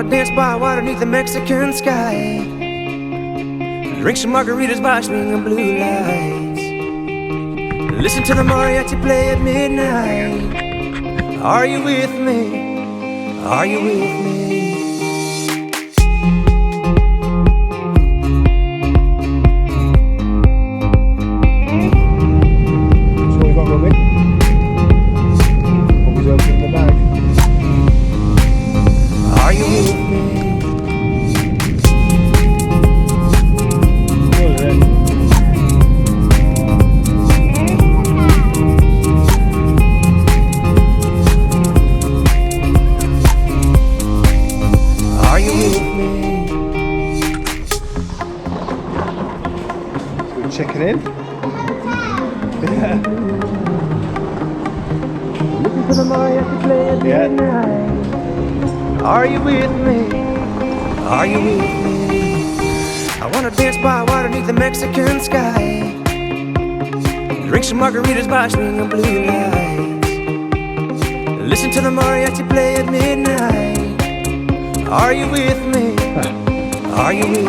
wanna dance by water beneath the Mexican sky. Drink some margaritas by swinging blue lights. Listen to the mariachi play at midnight. Are you with me? Are you with me? So we got Robbie. Robbie's opening the bag. Are you with me? Checking in. Yeah. Listen to the mariachi play at midnight. Are you with me? Are you with me? I wanna dance by water beneath the Mexican sky. Drink some margaritas by swinging blue lights. Listen to the mariachi play at midnight. Are you with me? Are you with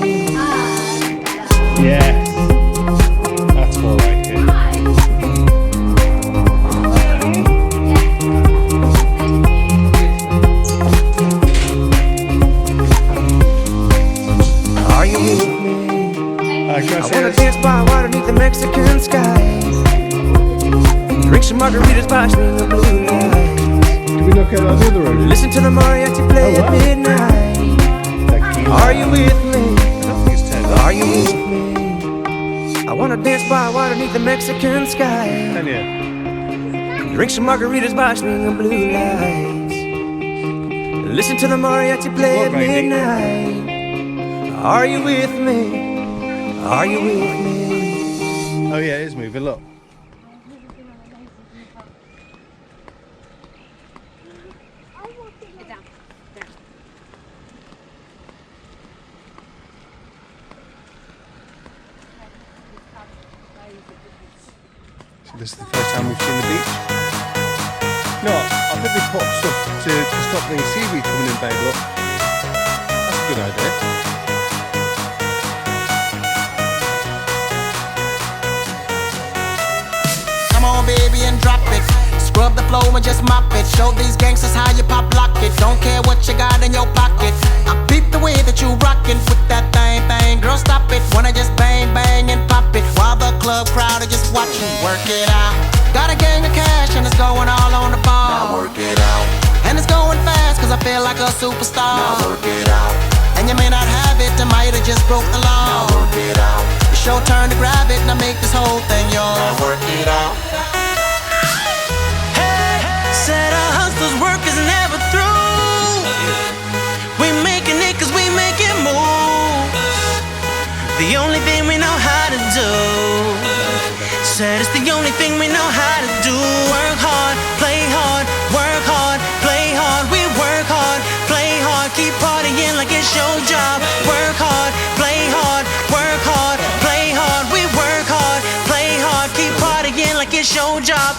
me? Yes. That's more like it. Are you with me? I wanna dance by water beneath the Mexican sky. Drink some margaritas by swinging blue lights. Can we look at the other room? Listen to the mariachi play at midnight. Are you with me? Are you with me? I wanna dance by water beneath the Mexican sky. Drink some margaritas by swinging blue lights. Listen to the mariachi play at midnight. Are you with me? Are you with me? Oh yeah, it is moving, look. So this is the first time we've seen the beach. No, I think they put up stuff to stop the seaweed coming in, babe, look. That's a good idea. Come on, baby, and drop it. Scrub the floor and just mop it. Show these gangsters how you pop lock it. Don't care what you got in your pocket. I beat the way that you rockin' with that thing. Girl, stop it. Wanna just bang, bang, and pop it. While the club crowd are just watching. Work it out. Got a gang of cash and it's going all on the ball. Now work it out. And it's going fast cause I feel like a superstar. Now work it out. And you may not have it, I might have just broke the law. Now work it out. It's your turn to grab it and I make this whole thing yours. Now work it out. Said a hustler's work is never through. We making it cause we make it move. The only thing we know how to do. Said it's the only thing we know how to do. Work hard, play hard, work hard, play hard. We work hard, play hard, keep partying like it's your job. Work hard, play hard, work hard, play hard. We work hard, play hard, keep partying like it's your job.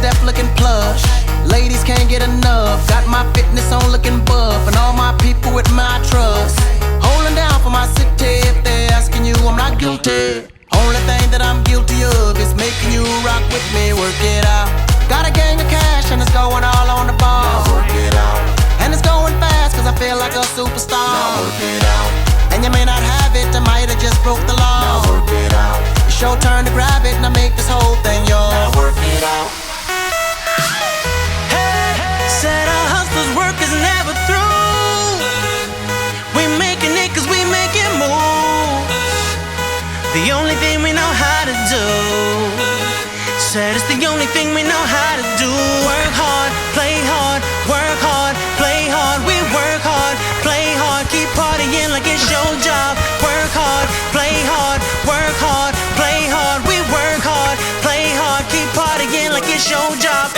Deaf looking plush, ladies can't get enough. Got my fitness on looking buff, and all my people with my trust. Holding down for my city. If they're asking you, I'm not guilty. Only thing that I'm guilty of is making you rock with me. Work it out. Got a gang of cash and it's going all on the ball. Now work it out. And it's going fast cause I feel like a superstar. Now work it out. And you may not have it, I might have just broke the law. Now work it out. It's your turn to grab it and I make this whole thing yours. Now work it out. Said a hustler's work is never through. We making it cause we make it move. The only thing we know how to do. Said it's the only thing we know how to do. Work hard, play hard, work hard, play hard. We work hard, play hard, keep partying like it's your job. Work hard, play hard, work hard, play hard. We work hard, play hard, keep partying like it's your job.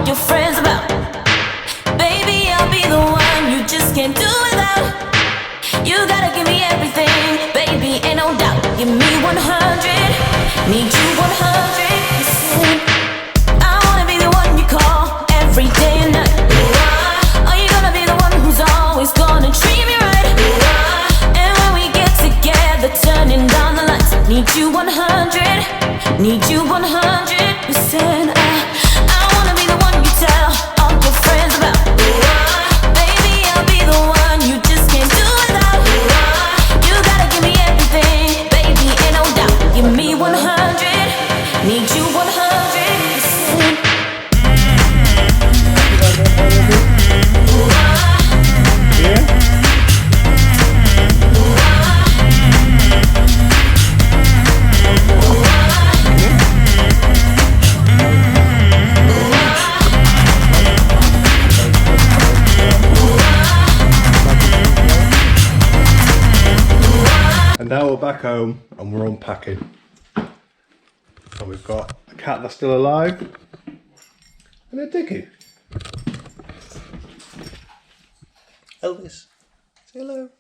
your friends about. Baby, I'll be the one you just can't do without. You gotta give me everything, baby, ain't no doubt. Give me 100, need you 100%. I wanna be the one you call every day and night. Are you gonna be the one who's always gonna treat me right? And when we get together, turning down the lights, need you 100, need you 100%. I wanna be the one you tell all your friends about. Baby, I'll be the one you just can't do without. You gotta give me everything, baby, ain't no doubt. Give me 100, need you 100%. And now we're back home and we're unpacking. So we've got a cat that's still alive and a diggy. Elvis, say hello.